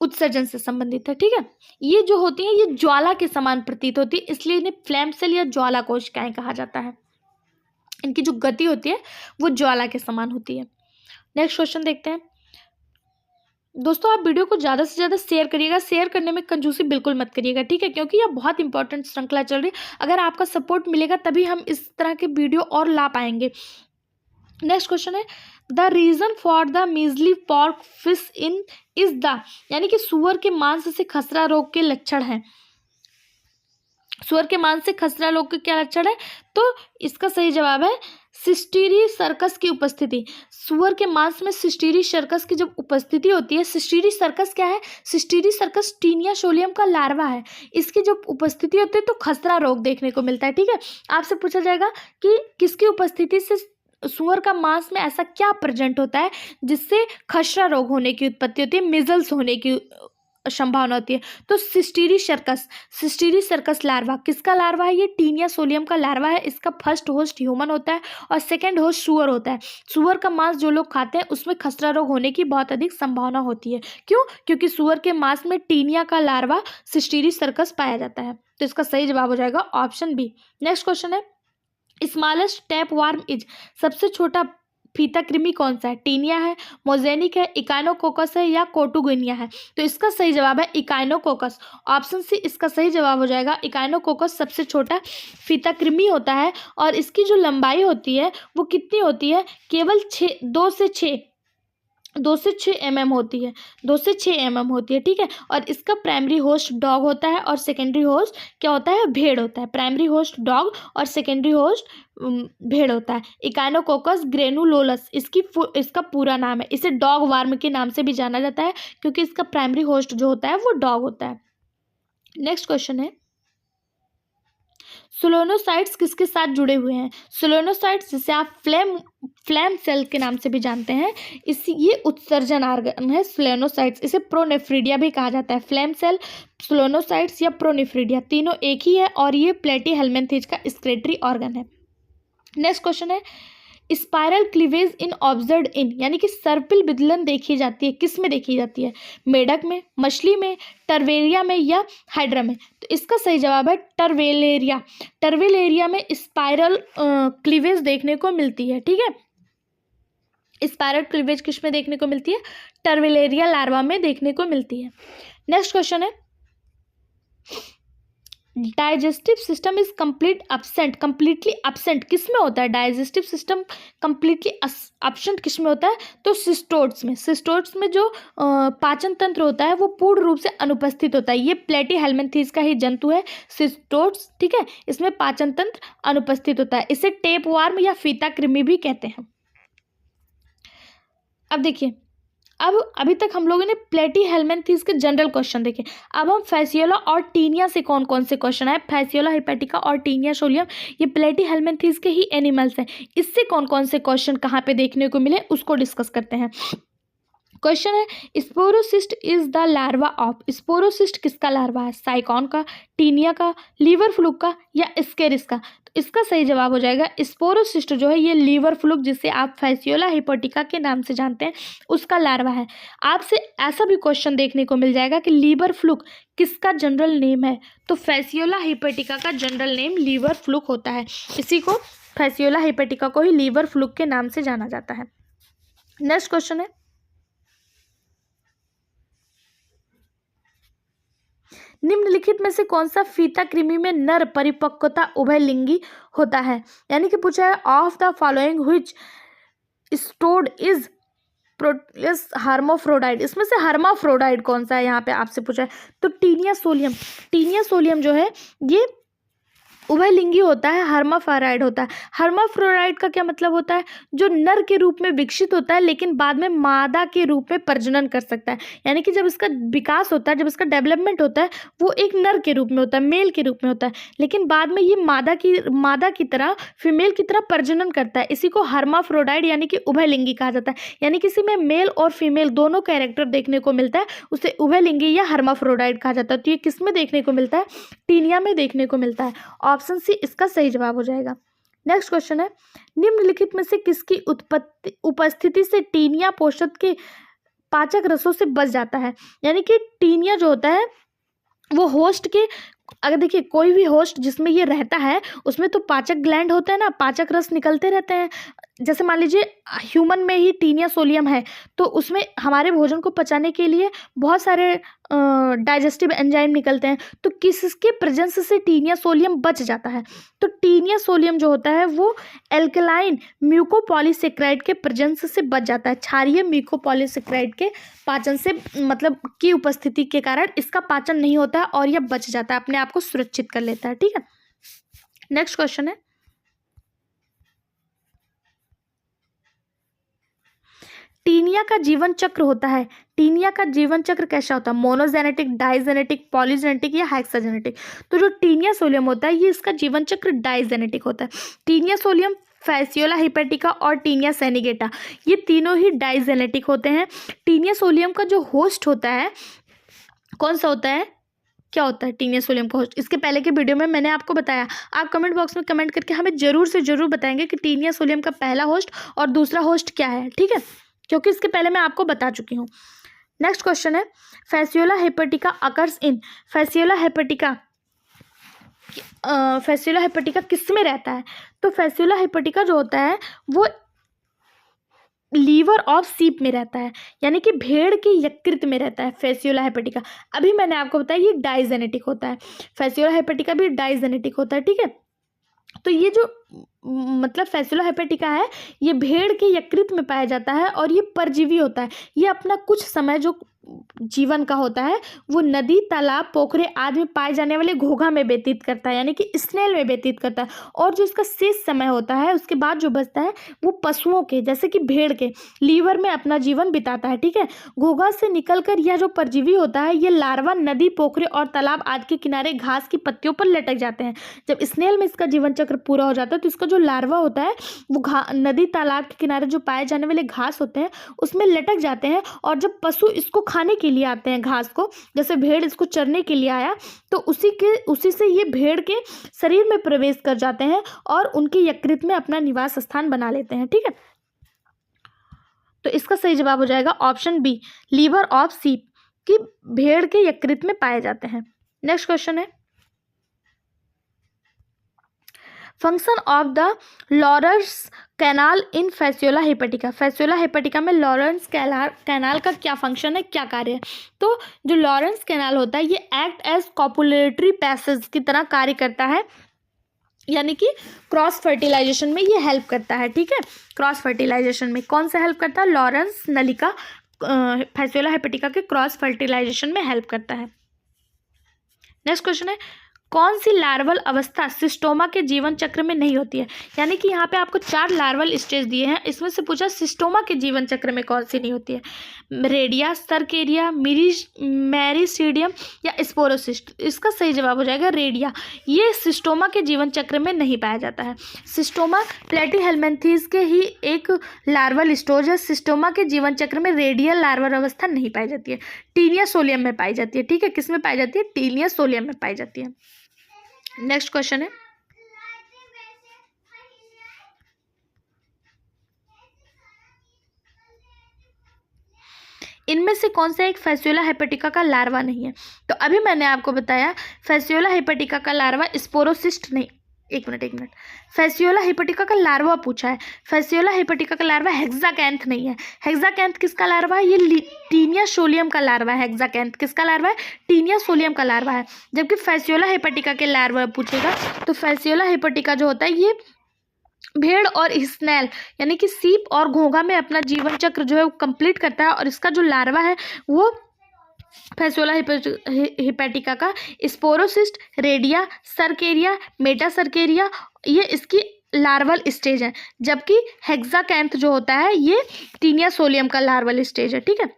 उत्सर्जन से संबंधित है। ठीक है, ये जो होती हैं ये ज्वाला के समान प्रतीत होती है, इसलिए इन्हें फ्लेम सेल या ज्वाला कोशिकाएं कहा जाता है। इनकी जो गति होती है वो ज्वाला के समान होती है। नेक्स्ट क्वेश्चन देखते हैं। दोस्तों आप वीडियो को ज़्यादा से ज़्यादा शेयर करिएगा, शेयर करने में कंजूसी बिल्कुल मत करिएगा। ठीक है, क्योंकि यह बहुत इंपॉर्टेंट श्रृंखला चल रही है, अगर आपका सपोर्ट मिलेगा तभी हम इस तरह के वीडियो और ला पाएंगे। नेक्स्ट क्वेश्चन है, the reason for the measly pork fish in is the, यानी कि सुअर के मांस से खसरा रोग के लक्षण हैं। सुअर के मांस से खसरा रोग के क्या लक्षण है, तो इसका सही जवाब है सिस्टीरी सर्कस की उपस्थिति। सुअर के मांस में सिस्टीरी सर्कस की जब उपस्थिति होती है, सिस्टीरी सर्कस क्या है, सिस्टीरी सर्कस टीनिया सोलियम का लार्वा है, इसकी जब उपस्थिति होती है तो खसरा रोग देखने को मिलता है। ठीक है, आपसे पूछा जाएगा कि किसकी उपस्थिति से सुअर का मांस में ऐसा क्या प्रेजेंट होता है जिससे खसरा रोग होने की उत्पत्ति होती है, मिजल्स होने की संभावना होती है। तो सिस्टीरी सर्कस लार्वा किसका लार्वा है? ये टीनिया सोलियम का लार्वा है। इसका फर्स्ट होस्ट ह्यूमन होता है और सेकेंड होस्ट सुअर होता है। सुअर का मांस जो लोग खाते हैं उसमें खसरा रोग होने की बहुत अधिक संभावना होती है। क्यों? क्योंकि सुअर के मांस में टीनिया का लार्वा सिस्टीरी सर्कस पाया जाता है। तो इसका सही जवाब हो जाएगा ऑप्शन बी। नेक्स्ट क्वेश्चन है, स्मॉलेस्ट टैप वार्म इज, सबसे छोटा फीता कृमि कौन सा है? टीनिया है, मोजेनिक है, इकाइनोकोकस है या कोटुगिनिया है? तो इसका सही जवाब है इकाइनोकोकस। ऑप्शन सी इसका सही जवाब हो जाएगा। इकाइनोकोकस सबसे छोटा फीता कृमि होता है और इसकी जो लंबाई होती है वो कितनी होती है? केवल 2 से 6 mm होती है। 2 से 6 mm होती है, ठीक है। और इसका प्राइमरी होस्ट डॉग होता है और सेकेंडरी होस्ट क्या होता है? भेड़ होता है। प्राइमरी होस्ट डॉग और सेकेंडरी होस्ट भेड़ होता है। इकाइनोकोकस ग्रेनुलोलस इसका पूरा नाम है। इसे डॉग वार्म के नाम से भी जाना जाता है क्योंकि इसका प्राइमरी होस्ट जो होता है वो डॉग होता है। नेक्स्ट क्वेश्चन है, सोलोनोसाइट्स किसके साथ जुड़े हुए हैं? सोलोनोसाइट्स जिसे आप फ्लैम सेल के नाम से भी जानते हैं, ये उत्सर्जन ऑर्गन है सोलोनोसाइट्स। इसे प्रोनेफ्रिडिया भी कहा जाता है। फ्लैम सेल, सोलोनोसाइट्स या प्रोनेफ्रिडिया तीनों एक ही है और ये प्लेटीहेल्मिन्थेज का एक्सक्रीटरी ऑर्गन है। नेक्स्ट क्वेश्चन है, spiral cleavage in observed in, यानी कि सर्पिल विदलन देखी जाती है, किस में देखी जाती है? मेढक में, मछली में, टर्वेरिया में या हाइड्रा में? तो इसका सही जवाब है टर्वेलेरिया। टर्वेलेरिया में स्पाइरल क्लीवेज देखने को मिलती है, ठीक है। स्पाइरल क्लीवेज किस में देखने को मिलती है? टर्वेलेरिया लार्वा में देखने को मिलती है। नेक्स्ट क्वेश्चन है, digestive system is completely absent किस में होता है? डाइजेस्टिव सिस्टम कंप्लीटली absent किस में होता है? तो सिस्टोड्स में जो पाचन तंत्र होता है वो पूर्ण रूप से अनुपस्थित होता है। ये प्लेटीहेल्मिन्थेज का ही जंतु है सिस्टोड्स, ठीक है। इसमें पाचन तंत्र अनुपस्थित होता है। इसे टेप वार्म या फीता कृमि भी कहते हैं। अब देखिए, अभी तक हम लोगों ने प्लेटीहेल्मिन्थेज के जनरल क्वेश्चन देखे। अब हम फैसियोला और टीनिया से कौन कौन से क्वेश्चन आए। फैसियोला हेपेटिका और टीनिया सोलियम ये प्लेटीहेल्मिन्थेज के ही एनिमल्स हैं। इससे कौन कौन से क्वेश्चन कहाँ पे देखने को मिले उसको डिस्कस करते हैं। क्वेश्चन है, sporocyst is the larva of, sporocyst किसका लार्वा है? साइकॉन का, टीनिया का, लीवर फ्लूक का या स्केरिस का? तो इसका सही जवाब हो जाएगा स्पोरोसिस्ट जो है ये लीवर फ्लूक, जिसे आप फैसियोला हेपेटिका के नाम से जानते हैं, उसका लार्वा है। आपसे ऐसा भी क्वेश्चन देखने को मिल जाएगा कि लीवर फ्लूक किसका जनरल नेम है? तो फैसियोला हेपेटिका का जनरल नेम लीवर फ्लूक होता है। इसी को फैसियोला हेपेटिका को ही लीवर फ्लूक के नाम से जाना जाता है। नेक्स्ट क्वेश्चन है, निम्नलिखित में से कौन सा फीता कृमि में नर परिपक्वता उभयलिंगी होता है? यानी कि पूछा है, of the following which stood is hermaphrodite, इसमें से हर्माफ्रोडाइट कौन सा है यहाँ पे आपसे पूछा है? तो टीनिया सोलियम जो है ये उभयलिंगी होता है, हर्माफ्रोडाइट होता है। हर्माफ्रोडाइट का क्या मतलब होता है? जो नर के रूप में विकसित होता है लेकिन बाद में मादा के रूप में प्रजनन कर सकता है। यानी कि जब इसका विकास होता है, जब इसका डेवलपमेंट होता है, वो एक नर के रूप में होता है, मेल के रूप में होता है, लेकिन बाद में ये मादा की तरह फीमेल की तरह प्रजनन करता है। इसी को हर्माफ्रोडाइट यानी कि उभयलिंगी कहा जाता है। यानी किसी में मेल और फीमेल दोनों कैरेक्टर देखने को मिलता है, उसे उभयलिंगी या हर्माफ्रोडाइट कहा जाता है। तो ये किस में देखने को मिलता है? टीनिया में देखने को मिलता है। ऑप्शन सी इसका सही जवाब हो जाएगा। नेक्स्ट क्वेश्चन है, निम्नलिखित में से किसकी उपस्थिति से टीनिया पोषक के पाचक रसों से बच जाता है? यानी कि टीनिया जो होता है वो होस्ट के, अगर देखिए कोई भी होस्ट जिसमें ये रहता है उसमें तो पाचक ग्लैंड होता है ना, पाचक रस निकलते रहते हैं। जैसे मान लीजिए ह्यूमन में ही टीनिया सोलियम है तो उसमें हमारे भोजन को पचाने के लिए बहुत सारे डाइजेस्टिव एंजाइम निकलते हैं। तो किसके प्रेजेंस से टीनिया सोलियम बच जाता है? तो टीनिया सोलियम जो होता है वो एल्कलाइन म्यूकोपॉलीसेक्राइड के प्रेजेंस से बच जाता है। क्षारीय म्यूकोपॉलीसेक्राइड के पाचन से मतलब की उपस्थिति के कारण इसका पाचन नहीं होता है और यह बच जाता है, अपने आप को सुरक्षित कर लेता है। ठीक है, नेक्स्ट क्वेश्चन है, टीनिया का जीवन चक्र होता है, टीनिया का जीवन चक्र कैसा होता है? मोनोजेनेटिक, डाइजेनेटिक, पॉलीजेनेटिक या हेक्साजेनेटिक? तो जो टीनिया सोलियम होता है ये इसका जीवन चक्र डाइजेनेटिक होता है। टीनिया सोलियम, फैसियोला हेपेटिका और टीनिया सेनिगेटा ये तीनों ही डाइजेनेटिक होते हैं। टीनिया सोलियम का जो होस्ट होता है कौन सा होता है, क्या होता है टीनिया सोलियम का होस्ट? इसके पहले के वीडियो में मैंने आपको बताया, आप कमेंट बॉक्स में कमेंट करके हमें जरूर से जरूर बताएंगे कि टीनिया सोलियम का पहला होस्ट और दूसरा होस्ट क्या है, ठीक है, क्योंकि इसके पहले मैं आपको बता चुकी हूँ। नेक्स्ट क्वेश्चन है, Fasciola hepatica occurs in, Fasciola hepatica किस में रहता है? तो फैसियोला हेपेटिका जो होता है वो लीवर ऑफ सीप में रहता है, यानी कि भेड़ के यकृत में रहता है फैसियोला हेपेटिका। अभी मैंने आपको बताया ये डाइजेनेटिक होता है, फैसियोला हेपेटिका भी डाइजेनेटिक होता है, ठीक है। तो ये जो मतलब फैसियोला हेपेटिका है ये भेड़ के यकृत में पाया जाता है और ये परजीवी होता है। ये अपना कुछ समय जो जीवन का होता है वो नदी, तालाब, पोखरे आदि में पाए जाने वाले घोंघा में व्यतीत करता है, यानी कि स्नेल में व्यतीत करता है। और जो इसका शेष समय होता है उसके बाद जो बचता है वो पशुओं के, जैसे कि भेड़ के लीवर में अपना जीवन बिताता है, ठीक है। घोंघा से निकलकर यह जो परजीवी होता है ये लार्वा नदी, पोखरे और तालाब आदि के किनारे घास की पत्तियों पर लटक जाते हैं। जब स्नेल में इसका जीवन चक्र पूरा हो जाता है तो इसका जो लार्वा होता है वो नदी, तालाब के किनारे जो पाए जाने वाले घास होते हैं उसमें लटक जाते हैं। और जब पशु इसको खाने के लिए आते हैं घास को, जैसे भेड़ इसको चरने के लिए आया, तो उसी से ये भेड़ के शरीर में प्रवेश कर जाते हैं और उनके यकृत में अपना निवास स्थान बना लेते हैं, ठीक है। तो इसका सही जवाब हो जाएगा ऑप्शन बी, लीवर ऑफ सीप, कि भेड़ के यकृत में पाए जाते हैं। नेक्स्ट क्वेश्चन है, function of the Lawrence canal in Fasciola hepatica, Fasciola hepatica में लॉरेंस कैनाल का क्या फंक्शन है, क्या कार्य है? तो जो लॉरेंस कैनाल होता है ये एक्ट एज कॉपुलेटरी पैसेज की तरह कार्य करता है, यानी कि क्रॉस फर्टिलाइजेशन में ये हेल्प करता है, ठीक है। क्रॉस फर्टिलाइजेशन में कौन सा हेल्प करता है? लॉरेंस नलिका फैसियोला हेपेटिका के क्रॉस फर्टिलाइजेशन में हेल्प करता है। नेक्स्ट क्वेश्चन है, कौन सी लार्वल अवस्था सिस्टोमा के जीवन चक्र में नहीं होती है? यानी कि यहाँ पे आपको 4 लार्वल स्टेज दिए हैं, इसमें से पूछा सिस्टोमा के जीवन चक्र में कौन सी नहीं होती है? रेडिया, सर्केरिया, मेरिसीडियम या स्पोरोसिस्ट? इसका सही जवाब हो जाएगा रेडिया। ये सिस्टोमा के जीवन चक्र में नहीं पाया जाता है। सिस्टोमा प्लेटीहेल्मिन्थेस के ही एक लार्वल स्टेज है। सिस्टोमा के जीवन चक्र में रेडियल लार्वल अवस्था नहीं पाई जाती है, टीनिया सोलियम में पाई जाती है, ठीक है। किस में पाई जाती है? टीनिया सोलियम में पाई जाती है। नेक्स्ट क्वेश्चन है, इनमें से कौन सा एक फैसियोला हेपेटिका का लार्वा नहीं है? तो अभी मैंने आपको बताया फैसियोला हेपेटिका का लार्वा स्पोरोसिस्ट नहीं, एक मिनट, फैसियोला हेपेटिका का लार्वा पूछा है। फैसियोला हेपेटिका का लार्वा हेक्साकैंथ नहीं है। हेक्साकैंथ किसका लार्वा है? ये टीनिया सोलियम का लार्वा है। हेक्साकैंथ किसका लार्वा है? टीनिया सोलियम का लार्वा है। जबकि फैसियोला हेपेटिका के लार्वा पूछेगा तो फैसियोला हेपेटिका जो होता है ये भेड़ और स्नेल यानी कि सीप और घोंघा में अपना जीवन चक्र जो है वो कंप्लीट करता है, और इसका जो लार्वा है वो फैसियोला हेपेटिका का स्पोरोसिस्ट, रेडिया, सर्केरिया, मेटासर्केरिया ये इसकी लार्वल स्टेज है। जबकि हेक्साकैंथ जो होता है ये टीनिया सोलियम का लार्वल स्टेज है, ठीक है।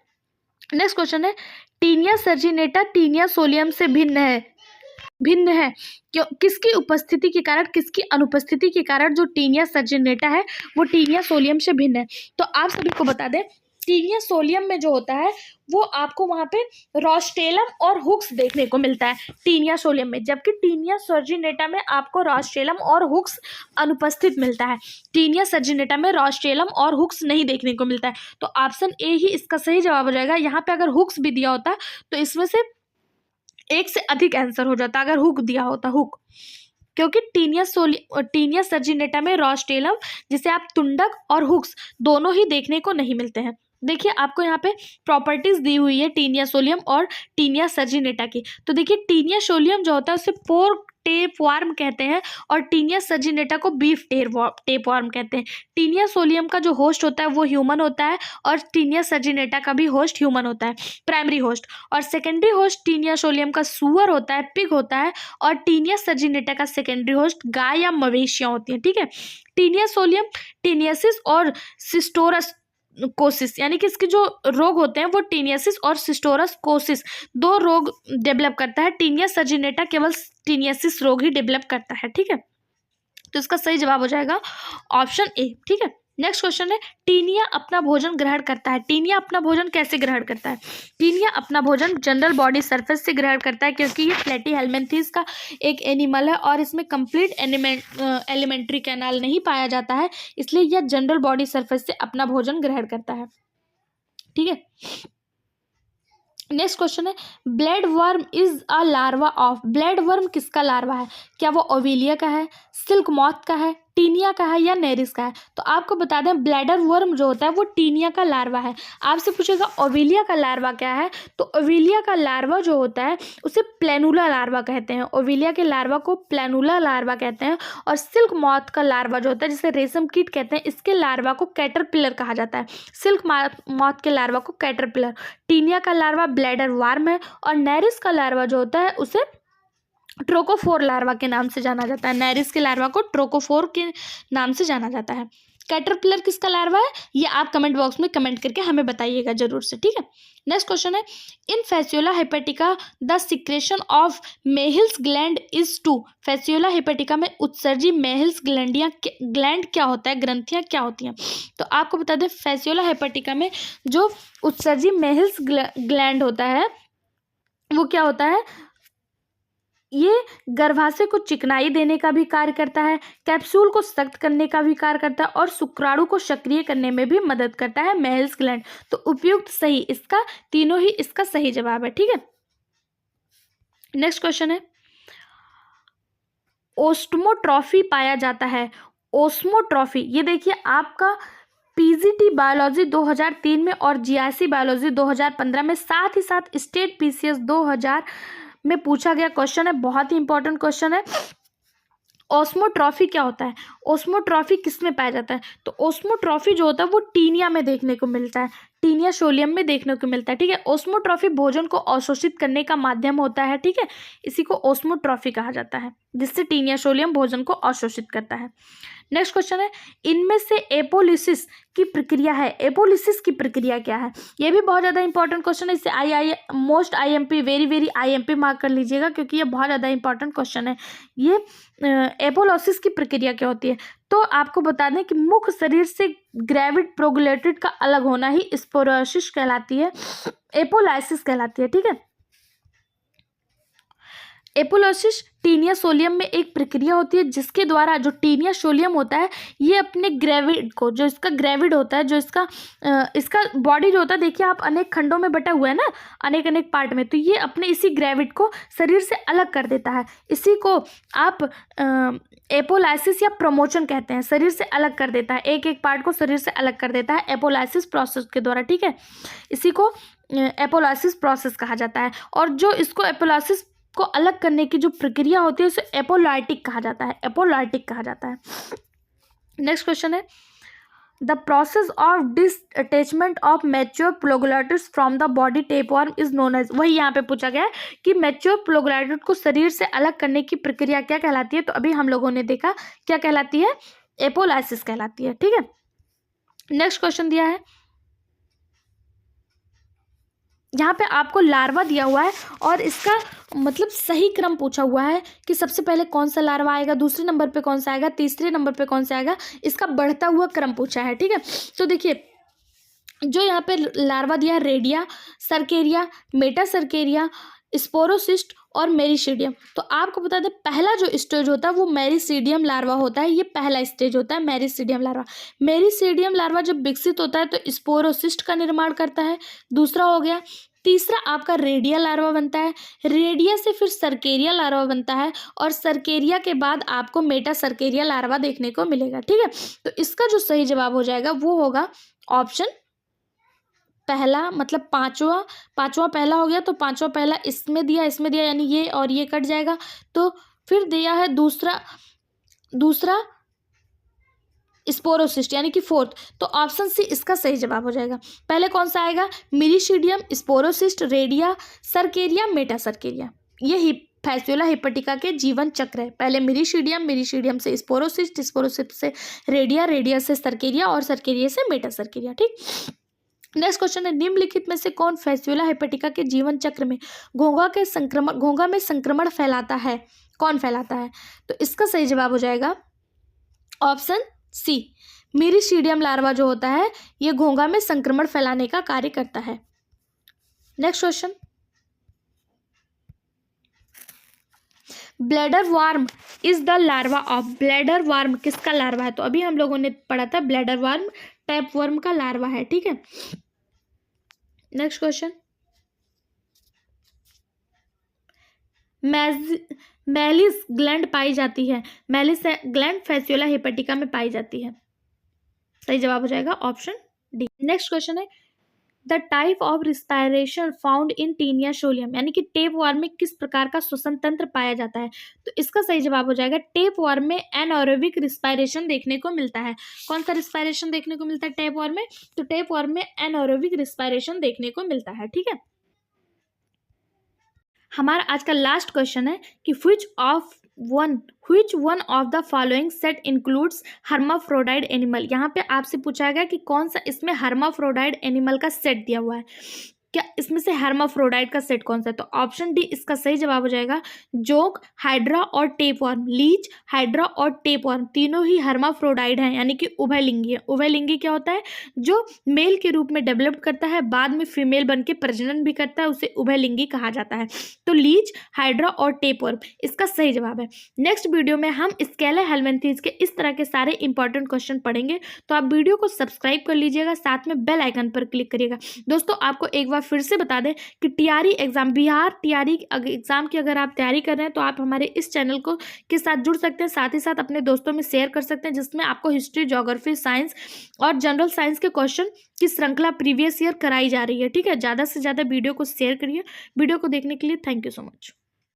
नेक्स्ट क्वेश्चन है, टीनिया सर्जिनेटा टीनिया सोलियम से भिन्न है क्यों? किसकी उपस्थिति के कारण, किसकी अनुपस्थिति के कारण जो टीनिया सर्जिनेटा है वो टीनिया सोलियम से भिन्न है? तो आप सभी को बता दें टीनिया सोलियम में जो होता है वो आपको वहाँ पे रोस्टेलम और हुक्स देखने को मिलता है टीनिया सोलियम में, जबकि टीनिया सर्जिनेटा में आपको रोस्टेलम और हुक्स अनुपस्थित मिलता है। टीनिया सर्जिनेटा में रोस्टेलम और हुक्स नहीं देखने को मिलता है। तो ऑप्शन ए ही इसका सही जवाब हो जाएगा। यहाँ पे अगर हुक्स भी दिया होता तो इसमें से एक से अधिक आंसर हो जाता अगर हुक दिया होता, हुक, क्योंकि टीनिया सर्जिनेटा में रोस्टेलम जिसे आप तुंडक और हुक्स दोनों ही देखने को नहीं मिलते हैं। देखिए आपको यहाँ पे प्रॉपर्टीज दी हुई है टीनिया सोलियम और टीनिया सर्जिनेटा की। तो देखिए टीनिया सोलियम जो होता है उसे पोर्क टेपवार्म कहते हैं और टीनिया सर्जिनेटा को बीफ टेपवार्म कहते हैं। टीनिया सोलियम का जो होस्ट होता है वो ह्यूमन होता है और टीनिया सर्जिनेटा का भी होस्ट ह्यूमन होता है, प्राइमरी होस्ट। और सेकेंडरी होस्ट टीनिया सोलियम का सूअर होता है, पिग होता है, और टीनिया सर्जिनेटा का सेकेंडरी होस्ट गाय या मवेशियाँ होती हैं, ठीक है। टीनिया सोलियम टीनियासिस और सिस्टोरस कोसिस यानी कि इसके जो रोग होते हैं वो टीनियासिस और सिस्टोरस कोसिस 2 रोग डेवलप करता है। टीनिया सर्जिनेटा केवल टीनियासिस रोग ही डेवलप करता है, ठीक है। तो इसका सही जवाब हो जाएगा ऑप्शन ए, ठीक है। नेक्स्ट क्वेश्चन है, टीनिया अपना भोजन ग्रहण करता है। टीनिया अपना भोजन कैसे ग्रहण करता है? टीनिया अपना भोजन जनरल बॉडी सरफेस से ग्रहण करता है, क्योंकि ये प्लेटीहेल्मिन्थेस का एक एनिमल है और इसमें कंप्लीट एलिमेंट्री कैनाल नहीं पाया जाता है, इसलिए यह जनरल बॉडी सरफेस से अपना भोजन ग्रहण करता है। ठीक है, नेक्स्ट क्वेश्चन है, blade worm is a larva of. Blade worm किसका लार्वा है? क्या वो ओविलिया का है, सिल्क मॉथ का है, टीनिया का है या नेरिस का है? तो आपको बता दें, ब्लैडर वर्म जो होता है वो टीनिया का लार्वा है। आपसे पूछेगा ओविलिया का लार्वा क्या है, तो ओविलिया का लार्वा जो होता है उसे प्लेनुला लार्वा कहते हैं। ओविलिया के लार्वा को प्लेनुला लार्वा कहते हैं। और सिल्क मॉथ का लार्वा जो होता है, जिसे रेशम कीट कहते हैं, इसके लार्वा को कैटरपिलर कहा जाता है। सिल्क मॉथ के लार्वा को कैटरपिलर। टीनिया का लार्वा ब्लैडर वर्म है और नेरिस का लार्वा जो होता है उसे ट्रोकोफोर लार्वा के नाम से जाना जाता है। नेरिस के लार्वा को ट्रोकोफोर के नाम से जाना जाता है। कैटरपिलर किसका लार्वा है, ये आप कमेंट बॉक्स में कमेंट करके हमें बताइएगा जरूर से। ठीक है, नेक्स्ट क्वेश्चन है, in Fasciola hepatica the secretion of Mehlis gland is to. Fasciola hepatica में उत्सर्जी मेहिल्स ग्लैंड क्या होता है, ग्रंथियां क्या होती हैं? तो आपको बता दें, फैसियोला हेपेटिका में जो उत्सर्जी मेहिल्स ग्लैंड होता है वो क्या होता है, ये गर्भाशय को चिकनाई देने का भी कार्य करता है, कैप्सूल को सख्त करने का भी कार्य करता है और शुक्राणु को सक्रिय करने में भी मदद करता है मेहिल्स ग्लैंड। तो उपयुक्त सही इसका, तीनों ही इसका सही जवाब है। ठीक है, नेक्स्ट क्वेश्चन है, ओस्मोट्रॉफी पाया जाता है। ओस्मोट्रॉफी, ये देखिए आपका पीजीटी बायोलॉजी 2003 में और जीआईसी बायोलॉजी 2015 में, साथ ही साथ स्टेट पीसीएस 2000 में पूछा गया क्वेश्चन है। बहुत ही इंपॉर्टेंट क्वेश्चन है। ओस्मोट्रॉफी क्या होता है? ओस्मोट्रॉफी किस में पाया जाता है? तो ओस्मोट्रॉफी जो होता है वो टीनिया में देखने को मिलता है, टीनिया सोलियम में देखने को मिलता है। ठीक है, ओस्मोट्रॉफी भोजन को अवशोषित करने का माध्यम होता है। ठीक है, इसी को ओस्मोट्रॉफी कहा जाता है, जिससे टीनिया सोलियम भोजन को अवशोषित करता है। नेक्स्ट क्वेश्चन है, इनमें से एपोलिसिस की प्रक्रिया है। एपोलिसिस की प्रक्रिया क्या है? ये भी बहुत ज़्यादा इंपॉर्टेंट क्वेश्चन है। इसे most IMP, very IMP mark कर लीजिएगा, क्योंकि ये बहुत ज़्यादा इंपॉर्टेंट क्वेश्चन है। ये एपोलिसिस की प्रक्रिया क्या होती है? तो आपको बता दें कि मुख्य शरीर से ग्रेविड प्रोगुलेटेड का अलग होना ही स्पोरोसिस कहलाती है, एपोलाइसिस कहलाती है। ठीक है, एपोलोसिस टीनिया सोलियम में एक प्रक्रिया होती है जिसके द्वारा जो टीनिया सोलियम होता है ये अपने ग्रेविड को, जो इसका ग्रेविड होता है, जो इसका बॉडी जो होता है, देखिए आप अनेक खंडों में बटा हुआ है ना, अनेक पार्ट में, तो ये अपने इसी ग्रेविड को शरीर से अलग कर देता है। इसी को आप एपोलाइसिस या प्रमोशन कहते हैं। शरीर से अलग कर देता है, एक एक पार्ट को शरीर से अलग कर देता है एपोलाइसिस प्रोसेस के द्वारा। ठीक है, इसी को एपोलाइसिस प्रोसेस कहा जाता है। और जो इसको एपोलाइसिस को अलग करने की जो प्रक्रिया होती है उसे एपोलाइटिक कहा जाता है, एपोलाइटिक कहा जाता है। नेक्स्ट क्वेश्चन है, the process of detachment of mature proglottids from the body tapeworm is known as. वही यहाँ पे पूछा गया है कि मैच्योर प्रोग्लैटिड को शरीर से अलग करने की प्रक्रिया क्या कहलाती है? तो अभी हम लोगों ने देखा क्या कहलाती है, एपोलाइसिस कहलाती है। ठीक है, नेक्स्ट क्वेश्चन दिया है, यहाँ पे आपको लार्वा दिया हुआ है और इसका मतलब सही क्रम पूछा हुआ है कि सबसे पहले कौन सा लार्वा आएगा, दूसरे नंबर पे कौन सा आएगा, तीसरे नंबर पे कौन सा आएगा, इसका बढ़ता हुआ क्रम पूछा है। ठीक है, तो देखिए जो यहाँ पे लार्वा दिया, रेडिया, सर्केरिया, मेटासर्केरिया, स्पोरोसिस्ट और मेरिसीडियम। तो आपको बता दें पहला जो स्टेज होता है वो मेरिसीडियम लार्वा होता है, ये पहला स्टेज होता है मेरिसीडियम लार्वा। मेरिसीडियम लार्वा जब विकसित होता है तो स्पोरोसिस्ट का निर्माण करता है, दूसरा हो गया। तीसरा आपका रेडिया लार्वा बनता है, रेडिया से फिर सर्केरिया लार्वा बनता है और सर्केरिया के बाद आपको मेटासर्केरिया लार्वा देखने को मिलेगा। ठीक है, तो इसका जो सही जवाब हो जाएगा वो होगा ऑप्शन पहला, मतलब पांचवा पहला हो गया, तो पांचवा पहला इसमें दिया यानी ये और ये कट जाएगा, तो फिर दिया है दूसरा स्पोरोसिस्ट यानी कि फोर्थ, तो ऑप्शन सी इसका सही जवाब हो जाएगा। पहले कौन सा आएगा, मेरिसीडियम, स्पोरोसिस्ट, रेडिया, सर्केरिया, मेटासर्केरिया। ये फैसियोला हेपेटिका के जीवन चक्र है। पहले मेरिसीडियम से स्पोरोसिस्ट, स्पोरोसिस्ट से रेडिया, रेडिया से सर्केरिया और सर्केरिया से मेटासर्केरिया। ठीक, नेक्स्ट क्वेश्चन है, निम्नलिखित में से कौन फैसियोला हेपेटिका के जीवन चक्र में घोंघा में संक्रमण फैलाता है, कौन फैलाता है? तो इसका सही जवाब हो जाएगा ऑप्शन सी, मीरीस्टीडियम लार्वा जो होता है ये घोंघा में संक्रमण फैलाने का कार्य करता है। Next question, bladder warm is the larva of, bladder warm किसका लार्वा है? तो अभी हम लोगों ने पढ़ा था ब्लैडर वार्म टैप वर्म का लार्वा है, ठीक है। नेक्स्ट क्वेश्चन, मैलिस ग्लैंड पाई जाती है, मैलिस ग्लैंड फैसियोला हेपेटिका में पाई जाती है। सही जवाब हो जाएगा ऑप्शन डी। नेक्स्ट क्वेश्चन है, the type of respiration found in Taenia solium, यानी कि टेप वर्म में किस प्रकार का श्वसन तंत्र पाया जाता है? तो इसका सही जवाब हो जाएगा टेप वर्म में एनारोबिक रिस्पायरेशन देखने को मिलता है। कौन सा रिस्पायरेशन देखने को मिलता है टेप वर्म में? तो टेप वर्म में एनारोबिक रिस्पायरेशन देखने को मिलता है, ठीक है। हमारा आज का लास्ट क्वेश्चन है कि which one of the following set includes hermaphrodite animal। यहाँ पे आपसे पूछा गया कि कौन सा इसमें hermaphrodite animal का सेट दिया हुआ है, क्या इसमें से hermaphrodite का सेट कौन सा है? तो ऑप्शन डी इसका सही जवाब हो जाएगा जोंक, हाइड्रा और टेपवर्म। लीच, हाइड्रा और टेपवर्म तीनों ही hermaphrodite हैं, यानी कि उभयलिंगी है। उभयलिंगी क्या होता है? जो मेल के रूप में डेवलप करता है, बाद में फीमेल बन के प्रजनन भी करता है, उसे उभयलिंगी कहा जाता है। तो लीच, हाइड्रा और टेपवर्म इसका सही जवाब है। नेक्स्ट वीडियो में हम स्केला हेलमिंथेस के इस तरह के सारे इंपॉर्टेंट क्वेश्चन पढ़ेंगे, तो आप वीडियो को सब्सक्राइब कर लीजिएगा, साथ में बेल आइकन पर क्लिक करिएगा। दोस्तों आपको एक बार फिर से बता दें कि TRE exam, Bihar TRE exam की अगर आप तैयारी कर रहे हैं तो आप हमारे इस चैनल को के साथ जुड़ सकते हैं, साथ ही साथ अपने दोस्तों में शेयर कर सकते हैं, जिसमें आपको हिस्ट्री, ज्योग्राफी, साइंस और जनरल साइंस के क्वेश्चन की श्रृंखला प्रीवियस ईयर कराई जा रही है, ठीक है। ज़्यादा से ज़्यादा वीडियो को शेयर करिए। वीडियो को देखने के लिए थैंक यू सो मच।